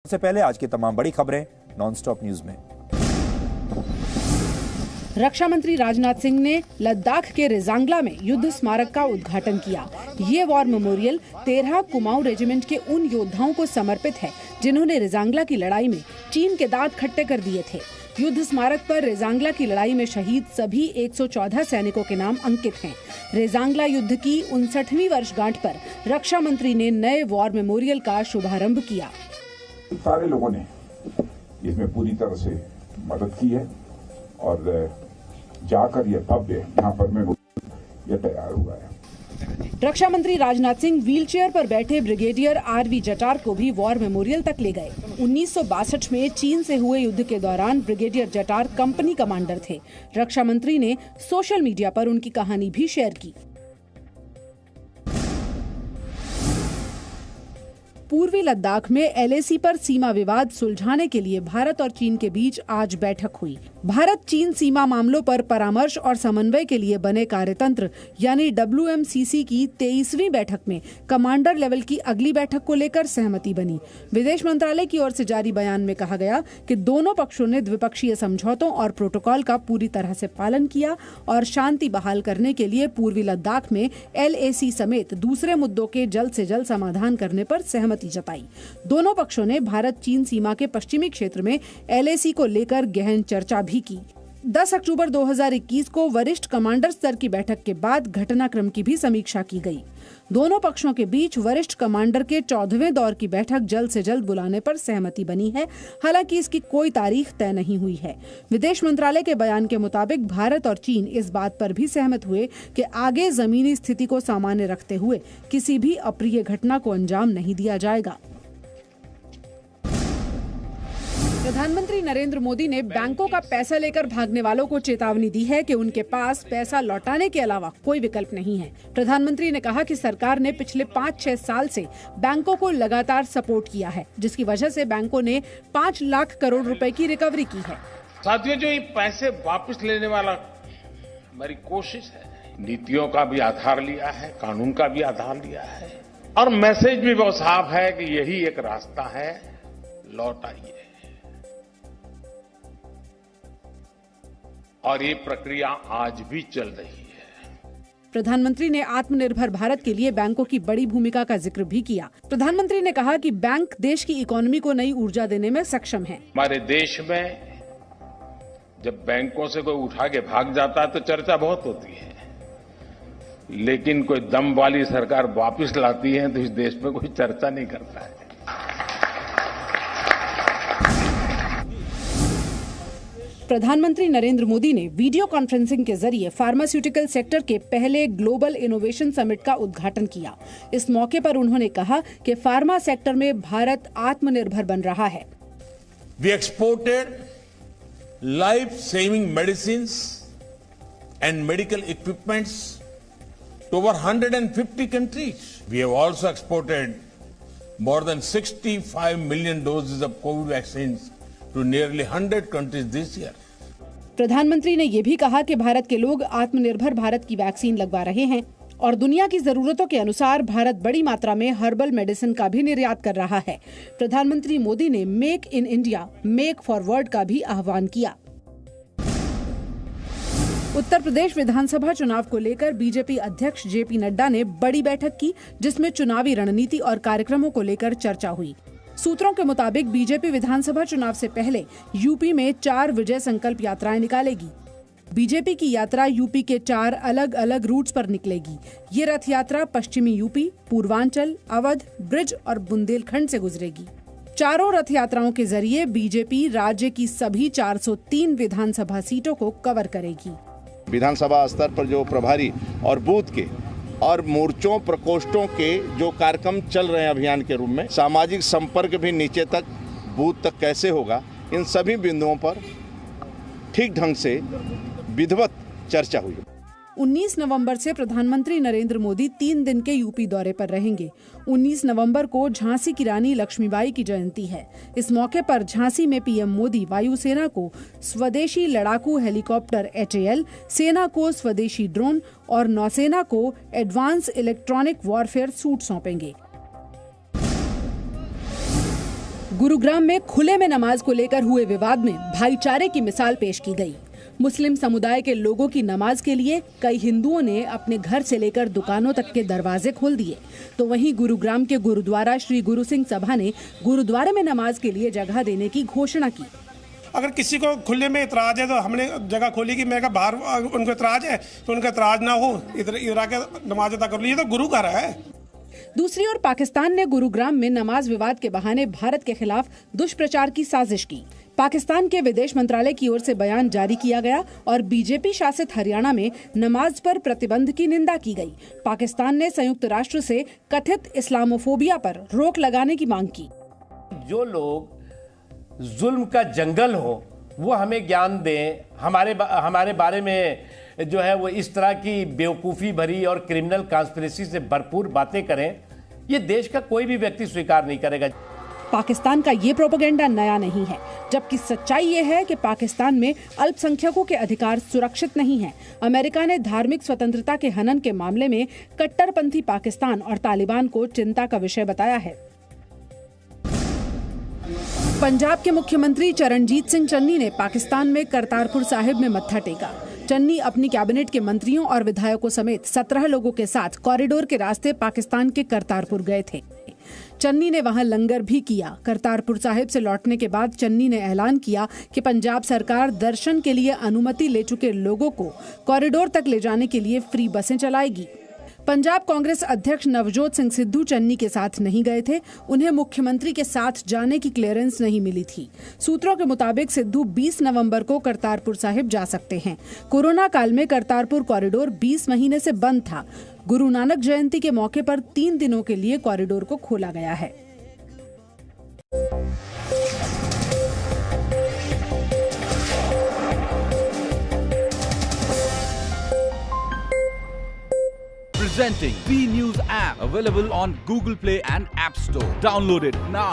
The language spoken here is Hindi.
सबसे पहले आज की तमाम बड़ी खबरें नॉनस्टॉप न्यूज में। रक्षा मंत्री राजनाथ सिंह ने लद्दाख के रेजांगला में युद्ध स्मारक का उद्घाटन किया। ये वॉर मेमोरियल 13 कुमाऊं रेजिमेंट के उन योद्धाओं को समर्पित है जिन्होंने रेजांगला की लड़ाई में चीन के दांत खट्टे कर दिए थे। युद्ध स्मारक पर रेजांगला की लड़ाई में शहीद सभी 114 सैनिकों के नाम अंकित हैं। रेजांगला युद्ध की 59वीं वर्षगांठ पर रक्षा मंत्री ने नए वॉर मेमोरियल का शुभारंभ किया। सारे लोगों ने इसमें पूरी तरह से मदद की है और जाकर यह भव्य यहाँ पर मैं यह तैयार हुआ है। रक्षा मंत्री राजनाथ सिंह व्हीलचेयर पर बैठे ब्रिगेडियर आर.वी. जटार को भी वॉर मेमोरियल तक ले गए। 1962 में चीन से हुए युद्ध के दौरान ब्रिगेडियर जटार कंपनी कमांडर थे। रक्षा मंत्री ने सोशल मीडिया पर उनकी कहानी भी शेयर की। पूर्वी लद्दाख में एलएसी पर सीमा विवाद सुलझाने के लिए भारत और चीन के बीच आज बैठक हुई। भारत चीन सीमा मामलों पर परामर्श और समन्वय के लिए बने कार्यतंत्र यानी WMCC की 23वीं बैठक में कमांडर लेवल की अगली बैठक को लेकर सहमति बनी। विदेश मंत्रालय की ओर से जारी बयान में कहा गया कि दोनों पक्षों ने द्विपक्षीय समझौतों और प्रोटोकॉल का पूरी तरह से पालन किया और शांति बहाल करने के लिए पूर्वी लद्दाख में LAC समेत दूसरे मुद्दों के जल्द से जल्द समाधान करने पर सहमति जताई। दोनों पक्षों ने भारत चीन सीमा के पश्चिमी क्षेत्र में LAC को लेकर गहन चर्चा भी की। 10 अक्टूबर 2021 को वरिष्ठ कमांडर स्तर की बैठक के बाद घटनाक्रम की भी समीक्षा की गई। दोनों पक्षों के बीच वरिष्ठ कमांडर के 14वें दौर की बैठक जल्द से जल्द बुलाने पर सहमति बनी है। हालांकि इसकी कोई तारीख तय नहीं हुई है। विदेश मंत्रालय के बयान के मुताबिक भारत और चीन इस बात पर भी सहमत हुए कि आगे जमीनी स्थिति को सामान्य रखते हुए किसी भी अप्रिय घटना को अंजाम नहीं दिया जाएगा। प्रधानमंत्री नरेंद्र मोदी ने बैंकों का पैसा लेकर भागने वालों को चेतावनी दी है कि उनके पास पैसा लौटाने के अलावा कोई विकल्प नहीं है। प्रधानमंत्री ने कहा कि सरकार ने पिछले 5-6 साल से बैंकों को लगातार सपोर्ट किया है, जिसकी वजह से बैंकों ने 5 लाख करोड़ रुपए की रिकवरी की है। साथियों, जो ये पैसे वापस लेने वाला हमारी कोशिश है, नीतियों का भी आधार लिया है, कानून का भी आधार लिया है और मैसेज भी बहुत साफ है कि यही एक रास्ता है, लौटाइए। और ये प्रक्रिया आज भी चल रही है। प्रधानमंत्री ने आत्मनिर्भर भारत के लिए बैंकों की बड़ी भूमिका का जिक्र भी किया। प्रधानमंत्री ने कहा कि बैंक देश की इकोनॉमी को नई ऊर्जा देने में सक्षम है। हमारे देश में जब बैंकों से कोई उठा के भाग जाता है तो चर्चा बहुत होती है, लेकिन कोई दम वाली सरकार वापस लाती है तो इस देश में कोई चर्चा नहीं करता है। प्रधानमंत्री नरेंद्र मोदी ने वीडियो कॉन्फ्रेंसिंग के जरिए फार्मास्यूटिकल सेक्टर के पहले ग्लोबल इनोवेशन समिट का उद्घाटन किया। इस मौके पर उन्होंने कहा कि फार्मा सेक्टर में भारत आत्मनिर्भर बन रहा है। We exported life-saving medicines and medical equipments to over 150 countries. We have also exported more than 65 million doses of COVID vaccines to nearly 100 countries this year. प्रधानमंत्री ने ये भी कहा कि भारत के लोग आत्मनिर्भर भारत की वैक्सीन लगवा रहे हैं और दुनिया की जरूरतों के अनुसार भारत बड़ी मात्रा में हर्बल मेडिसिन का भी निर्यात कर रहा है। प्रधानमंत्री मोदी ने make in India, make forward का भी आह्वान किया। उत्तर प्रदेश विधानसभा चुनाव को लेकर बीजेपी अध्यक्ष जेपी नड्डा ने बड़ी बैठक की, जिसमें चुनावी रणनीति और कार्यक्रमों को लेकर चर्चा हुई। सूत्रों के मुताबिक बीजेपी विधानसभा चुनाव से पहले यूपी में 4 विजय संकल्प यात्राएं निकालेगी। बीजेपी की यात्रा यूपी के 4 अलग अलग रूट्स पर निकलेगी। ये रथ यात्रा पश्चिमी यूपी, पूर्वांचल, अवध, ब्रिज और बुंदेलखंड से गुजरेगी। चारों रथ यात्राओं के जरिए बीजेपी राज्य की सभी 403 विधानसभा सीटों को कवर करेगी। विधानसभा स्तर पर जो प्रभारी और बूथ के और मोर्चों प्रकोष्ठों के जो कार्यक्रम चल रहे हैं अभियान के रूप में, सामाजिक संपर्क भी नीचे तक बूथ तक कैसे होगा, इन सभी बिंदुओं पर ठीक ढंग से विधिवत चर्चा हुई। 19 नवंबर से प्रधानमंत्री नरेंद्र मोदी 3 दिन के यूपी दौरे पर रहेंगे। 19 नवंबर को झांसी की रानी लक्ष्मीबाई की जयंती है। इस मौके पर झांसी में पीएम मोदी वायुसेना को स्वदेशी लड़ाकू हेलीकॉप्टर HAL, सेना को स्वदेशी ड्रोन और नौसेना को एडवांस इलेक्ट्रॉनिक वॉरफेयर सूट सौंपेंगे। गुरुग्राम में खुले में नमाज को लेकर हुए विवाद में भाईचारे की मिसाल पेश की गई। मुस्लिम समुदाय के लोगों की नमाज के लिए कई हिंदुओं ने अपने घर से लेकर दुकानों तक के दरवाजे खोल दिए, तो वहीं गुरुग्राम के गुरुद्वारा श्री गुरु सिंह सभा ने गुरुद्वारे में नमाज के लिए जगह देने की घोषणा की। अगर किसी को खुले में इतराज है तो हमने जगह खोली कि मैं बाहर उनको इतराज है तो उनका इतराज ना हो, इधर आके नमाज अदा कर लीजिए, तो गुरु घर है। दूसरी ओर पाकिस्तान ने गुरुग्राम में नमाज विवाद के बहाने भारत के खिलाफ दुष्प्रचार की साजिश की। पाकिस्तान के विदेश मंत्रालय की ओर से बयान जारी किया गया और बीजेपी शासित हरियाणा में नमाज पर प्रतिबंध की निंदा की गई। पाकिस्तान ने संयुक्त राष्ट्र से कथित इस्लामोफोबिया पर रोक लगाने की मांग की। जो लोग जुल्म का जंगल हो वो हमें ज्ञान दें, हमारे बारे में जो है वो इस तरह की बेवकूफ़ी भरी और क्रिमिनल कॉन्स्पिरेसी से भरपूर बातें करें, ये देश का कोई भी व्यक्ति स्वीकार नहीं करेगा। पाकिस्तान का ये प्रोपेगेंडा नया नहीं है, जबकि सच्चाई ये है कि पाकिस्तान में अल्पसंख्यकों के अधिकार सुरक्षित नहीं हैं। अमेरिका ने धार्मिक स्वतंत्रता के हनन के मामले में कट्टरपंथी पाकिस्तान और तालिबान को चिंता का विषय बताया है। पंजाब के मुख्यमंत्री चरणजीत सिंह चन्नी ने पाकिस्तान में करतारपुर साहिब में मत्था टेका। चन्नी अपनी कैबिनेट के मंत्रियों और विधायकों समेत 17 लोगों के साथ कॉरिडोर के रास्ते पाकिस्तान के करतारपुर गए थे। चन्नी ने वहां लंगर भी किया। करतारपुर साहिब से लौटने के बाद चन्नी ने ऐलान किया कि पंजाब सरकार दर्शन के लिए अनुमति ले चुके लोगों को कॉरिडोर तक ले जाने के लिए फ्री बसें चलाएगी। पंजाब कांग्रेस अध्यक्ष नवजोत सिंह सिद्धू चन्नी के साथ नहीं गए थे। उन्हें मुख्यमंत्री के साथ जाने की क्लियरेंस नहीं मिली थी। सूत्रों के मुताबिक सिद्धू 20 नवंबर को करतारपुर साहिब जा सकते हैं। कोरोना काल में करतारपुर कॉरिडोर 20 महीने से बंद था। गुरु नानक जयंती के मौके पर 3 दिनों के लिए कॉरिडोर को खोला गया है। Presenting B News app, available on Google Play and App Store. Download it now.